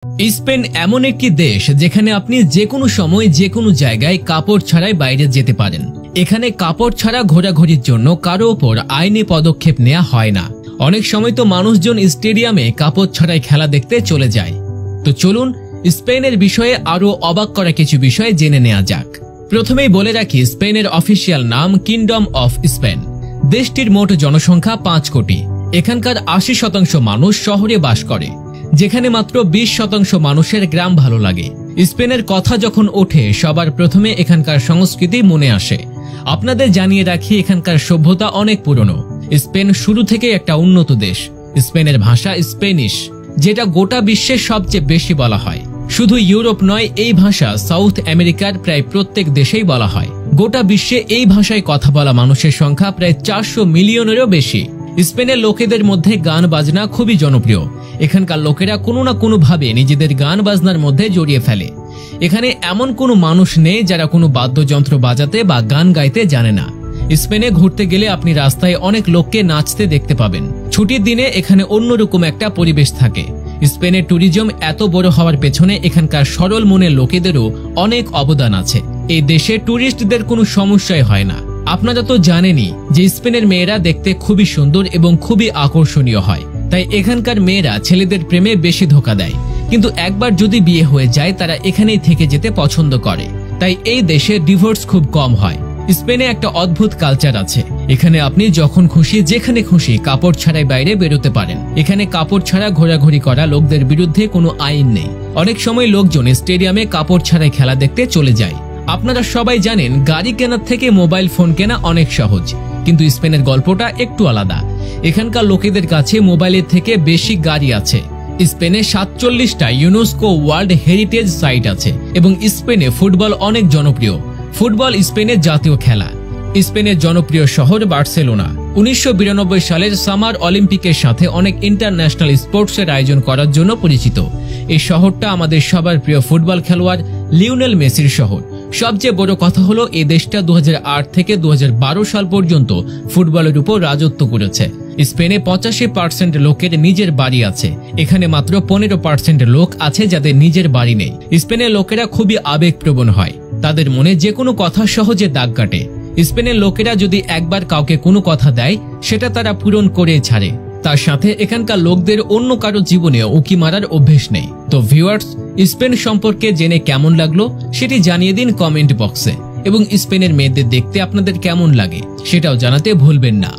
Spain এমন একটি দেশ যেখানে আপনি যে কোনো সময় যে কোনো জায়গায় কাপড় ছাড়াই বাইরে যেতে পারেন। এখানে কাপড় ছাড়া ঘোরাঘুরির জন্য কারো ওপর আইনি পদক্ষেপ নেওয়া হয় না। অনেক সময় তো মানুষজন স্টেডিয়ামে কাপড় ছাড়াই খেলা দেখতে চলে যায়। তো চলুন স্পেনের বিষয়ে আরো অবাক করা কিছু বিষয় জেনে নেওয়া যাক। প্রথমেই বলে রাখি, স্পেনের অফিসিয়াল নাম কিংডম অফ স্পেন। দেশটির মোট জনসংখ্যা 5 কোটি। এখানকার 80% মানুষ শহরে বাস করে, যেখানে মাত্র 20% মানুষের গ্রাম ভালো লাগে। স্পেনের কথা যখন ওঠে সবার প্রথমে এখানকার সংস্কৃতি মনে আসে। আপনাদের জানিয়ে রাখি, এখানকার সভ্যতা অনেক পুরনো। স্পেন শুরু থেকে একটা উন্নত দেশ। স্পেনের ভাষা স্পেনিশ, যেটা গোটা বিশ্বের সবচেয়ে বেশি বলা হয়। শুধু ইউরোপ নয়, এই ভাষা সাউথ আমেরিকার প্রায় প্রত্যেক দেশেই বলা হয়। গোটা বিশ্বে এই ভাষায় কথা বলা মানুষের সংখ্যা প্রায় 400 মিলিয়নেরও বেশি। স্পেনের লোকেদের মধ্যে গান বাজনা খুবই জনপ্রিয়। এখানকার লোকেরা কোনো না কোনো ভাবে নিজেদের গান বাজনার মধ্যে জড়িয়ে ফেলে। এখানে এমন কোনো মানুষ নেই যারা কোনো বাদ্যযন্ত্র বাজাতে বা গান গাইতে জানে না। স্পেনে ঘুরতে গেলে আপনি রাস্তায় অনেক লোককে নাচতে দেখতে পাবেন। ছুটির দিনে এখানে অন্যরকম একটা পরিবেশ থাকে। স্পেনের ট্যুরিজম এত বড় হওয়ার পেছনে এখানকার সরল মনের লোকেদেরও অনেক অবদান আছে। এই দেশে ট্যুরিস্টদের কোনো সমস্যাই হয় না। আপনারা তো জানেনই যে স্পেনের মেয়েরা দেখতে খুবই সুন্দর এবং খুবই আকর্ষণীয় হয়। তাই এখানকার মেয়েরা ছেলেদের প্রেমে বেশি ধোঁকা দেয়, কিন্তু একবার যদি বিয়ে হয়ে যায় তারা এখানেই থেকে যেতে পছন্দ করে। তাই এই দেশে ডিভোর্স খুব কম হয়। স্পেনে একটা অদ্ভুত কালচার আছে। এখানে আপনি যখন খুশি যেখানে খুশি কাপড় ছাড়াই বাইরে বেরোতে পারেন। এখানে কাপড় ছাড়া ঘোরাঘুরি করা লোকদের বিরুদ্ধে কোনো আইন নেই। অনেক সময় লোকজন স্টেডিয়ামে কাপড় ছাড়াই খেলা দেখতে চলে যায়। আপনারা সবাই জানেন, গাড়ি কেনার থেকে মোবাইল ফোন কেনা অনেক সহজ, কিন্তু স্পেনের গল্পটা একটু আলাদা। এখানকার লোকেদের কাছে মোবাইলের থেকে বেশি গাড়ি আছে। স্পেনে 47টা ইউনেস্কো ওয়ার্ল্ড হেরিটেজ সাইট আছে এবং স্পেনে ফুটবল অনেক জনপ্রিয়। ফুটবল স্পেনের জাতীয় খেলা। স্পেনের জনপ্রিয় শহর বার্সেলোনা 1992 সালের সামার অলিম্পিকের সাথে অনেক ইন্টারন্যাশনাল স্পোর্টসের আয়োজন করার জন্য পরিচিত। এই শহরটা আমাদের সবার প্রিয় ফুটবল খেলোয়াড় লিওনেল মেসির শহর। সবচেয়ে বড় কথা হলো এই দেশটা 2008 থেকে 2012 সাল পর্যন্ত ফুটবলের উপর রাজত্ব করেছে। স্পেনে 85% লোকের নিজের বাড়ি আছে। এখানে মাত্র 15% লোক আছে যাদের নিজের বাড়ি নেই। স্পেনের লোকেরা খুবই আবেগপ্রবণ হয়। তাদের মনে যে কোনো কথা সহজে দাগ কাটে। স্পেনের লোকেরা যদি একবার কাউকে কোনো কথা দেয় সেটা তারা পূরণ করে ছাড়ে। তার সাথে এখানকার লোকদের অন্য কারো জীবনে উকি মারার অভ্যেস নেই। তো ভিউয়ার্স, স্পেন সম্পর্কে জেনে কেমন লাগলো সেটি জানিয়ে দিন কমেন্ট বক্সে, এবং স্পেনের মেয়েদের দেখতে আপনাদের কেমন লাগে সেটাও জানাতে ভুলবেন না।